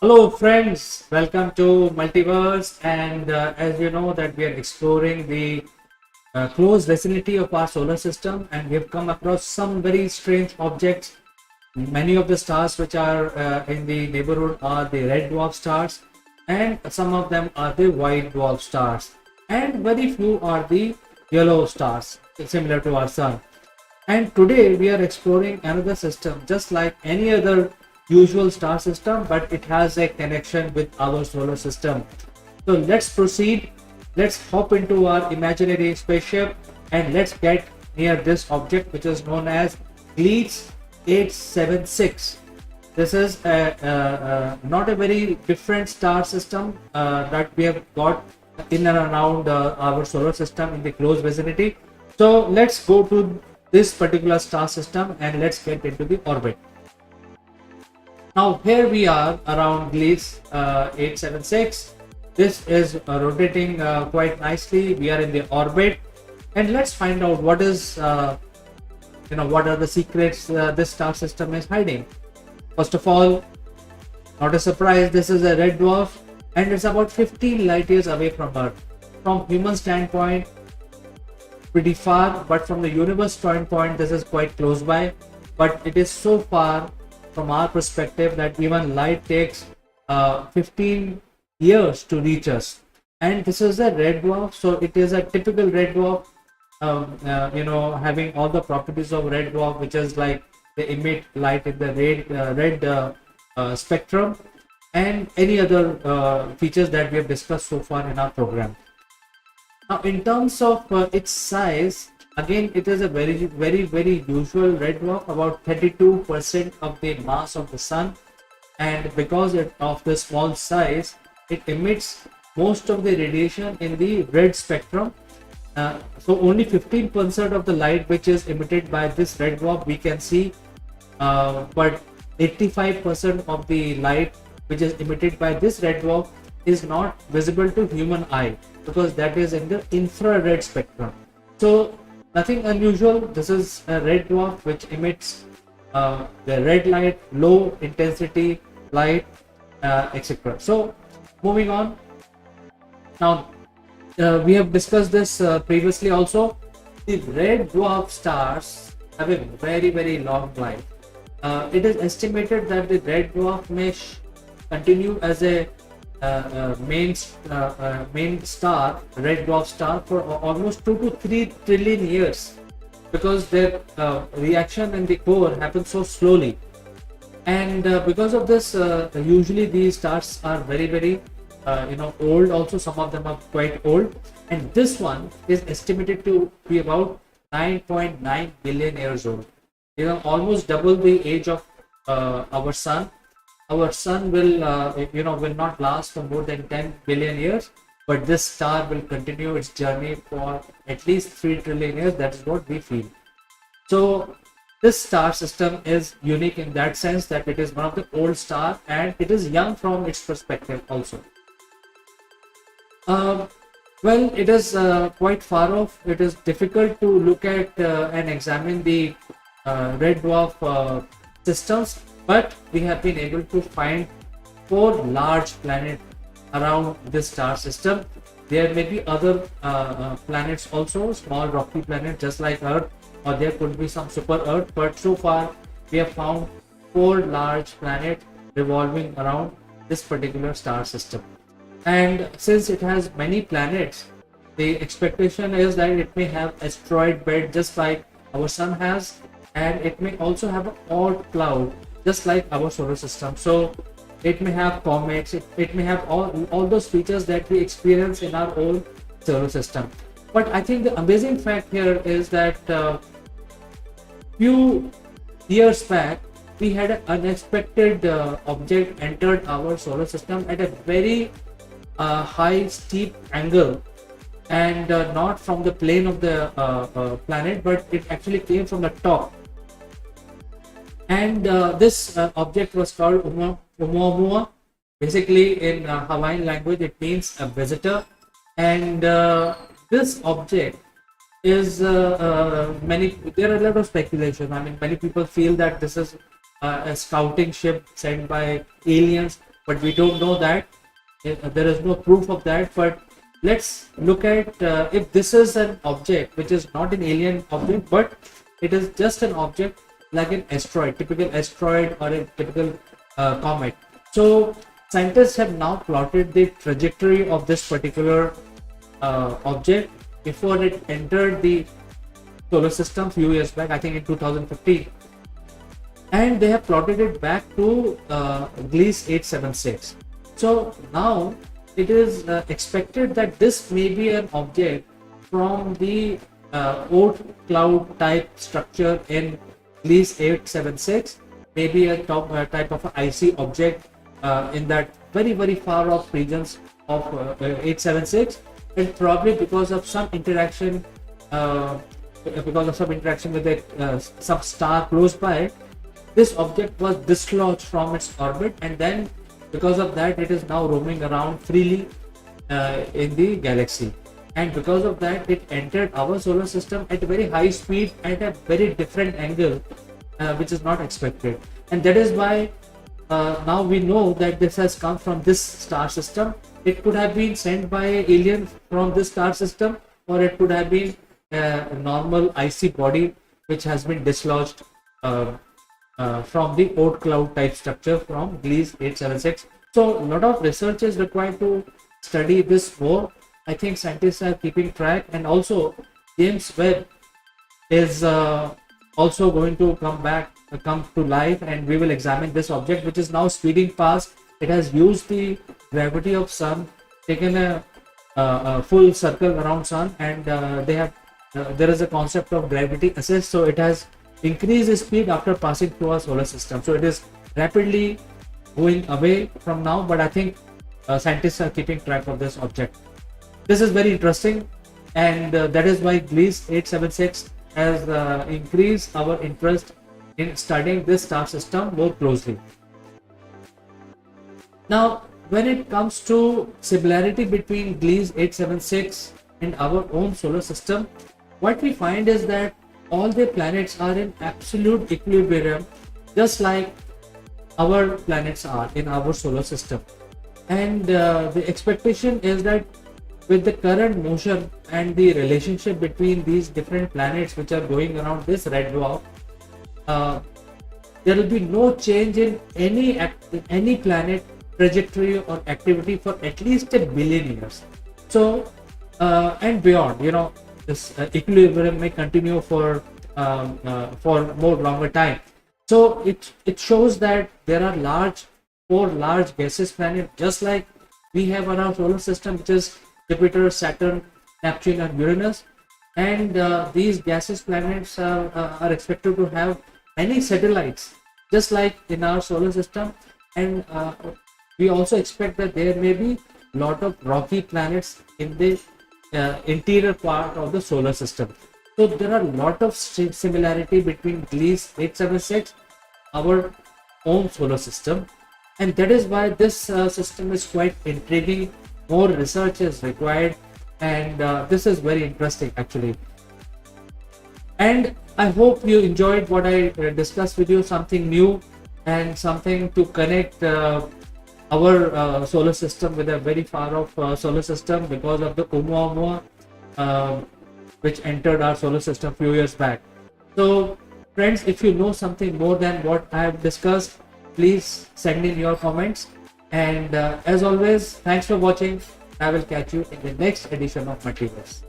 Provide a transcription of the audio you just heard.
Hello friends, welcome to Multiverse, and as you know that we are exploring the close vicinity of our solar system, and we have come across some very strange objects. Many of the stars which are in the neighborhood are the red dwarf stars, and some of them are the white dwarf stars, and very few are the yellow stars similar to our sun. And today we are exploring another system just like any other usual star system, but it has a connection with our solar system. So let's proceed. Let's hop into our imaginary spaceship and let's get near this object which is known as Gliese 876. This is not a very different star system that we have got in and around our solar system in the close vicinity. So let's go to this particular star system and let's get into the orbit. Now here we are around Gliese 876. This is rotating quite nicely. We are in the orbit, and let's find out what is what are the secrets this star system is hiding. First of all, not a surprise, this is a red dwarf and it's about 15 light years away from Earth. From human standpoint, pretty far, but from the universe standpoint, this is quite close by. But it is so far from our perspective that even light takes 15 years to reach us. And this is a red dwarf, so it is a typical red dwarf, having all the properties of red dwarf, which is like they emit light in the red spectrum, and any other features that we have discussed so far in our program. Now, in terms of its size, again, it is a very usual red dwarf, about 32% of the mass of the sun, and because of the small size, it emits most of the radiation in the red spectrum. So only 15% of the light which is emitted by this red dwarf we can see, but 85% of the light which is emitted by this red dwarf is not visible to human eye because that is in the infrared spectrum. So nothing unusual. This is a red dwarf which emits the red light, low intensity light, etc. So moving on. Now we have discussed this previously also. The red dwarf stars have a very long life. It is estimated that the red dwarf may continue as a main star, red dwarf star, for almost 2 to 3 trillion years, because their reaction in the core happens so slowly. And because of this, usually these stars are very old. Also, some of them are quite old, and this one is estimated to be about 9.9 billion years old. Almost double the age of our sun. Our sun will not last for more than 10 billion years, but this star will continue its journey for at least 3 trillion years. That is what we feel. So this star system is unique in that sense that it is one of the old star and it is young from its perspective also. Well, it is quite far off. It is difficult to look at and examine the red dwarf systems, but we have been able to find 4 large planets around this star system. There may be other planets also, small rocky planets just like Earth, or there could be some super Earth, but so far we have found 4 large planets revolving around this particular star system. And since it has many planets, the expectation is that it may have asteroid belt just like our sun has, and it may also have an Oort cloud just like our solar system. So it may have comets, it may have all those features that we experience in our own solar system. But I think the amazing fact here is that few years back we had an unexpected object entered our solar system at a very high steep angle, and not from the plane of the planet, but it actually came from the top. And this object was called Oumuamua. Basically, in Hawaiian language, it means a visitor. And this object is there are a lot of speculation. I mean, many people feel that this is a scouting ship sent by aliens, but we don't know that. There is no proof of that. But let's look at if this is an object which is not an alien object, but it is just an object like an asteroid, typical asteroid or a typical comet. So scientists have now plotted the trajectory of this particular object before it entered the solar system few years back, I think in 2015, and they have plotted it back to Gliese 876. So now it is expected that this may be an object from the Oort cloud type structure in Gliese 876, maybe a type of an icy object in that very far off regions of 876, and probably because of some interaction with some star close by, this object was dislodged from its orbit, and then because of that it is now roaming around freely in the galaxy, and because of that it entered our solar system at a very high speed at a very different angle, which is not expected. And that is why now we know that this has come from this star system. It could have been sent by alien from this star system, or it could have been a normal icy body which has been dislodged from the Oort cloud type structure from Gliese 876. So a lot of research is required to study this more. I think scientists are keeping track, and also James Webb is also going to come to life, and we will examine this object which is now speeding past. It has used the gravity of sun, taken a full circle around sun, and there is a concept of gravity assist, so it has increased its speed after passing through our solar system. So it is rapidly going away from now, but I think scientists are keeping track of this object. This is very interesting, and that is why Gliese 876 has increased our interest in studying this star system more closely. Now, when it comes to similarity between Gliese 876 and our own solar system, what we find is that all the planets are in absolute equilibrium, just like our planets are in our solar system. And the expectation is that with the current motion and the relationship between these different planets which are going around this red dwarf, there will be no change in any planet trajectory or activity for at least 1 billion years. So and beyond, this equilibrium may continue for more longer time. So it shows that there are 4 large gaseous planets, just like we have on our solar system, which is Jupiter, Saturn, Neptune, and Uranus. And these gaseous planets are expected to have many satellites, just like in our solar system. And we also expect that there may be a lot of rocky planets in the interior part of the solar system. So there are a lot of similarity between Gliese 876, our own solar system, and that is why this system is quite intriguing. More research is required, and this is very interesting actually. And I hope you enjoyed what I discussed with you, something new and something to connect our solar system with a very far off solar system because of the Oumuamua which entered our solar system a few years back. So friends, if you know something more than what I have discussed, please send in your comments. And as always, thanks for watching. I will catch you in the next edition of Multiverse.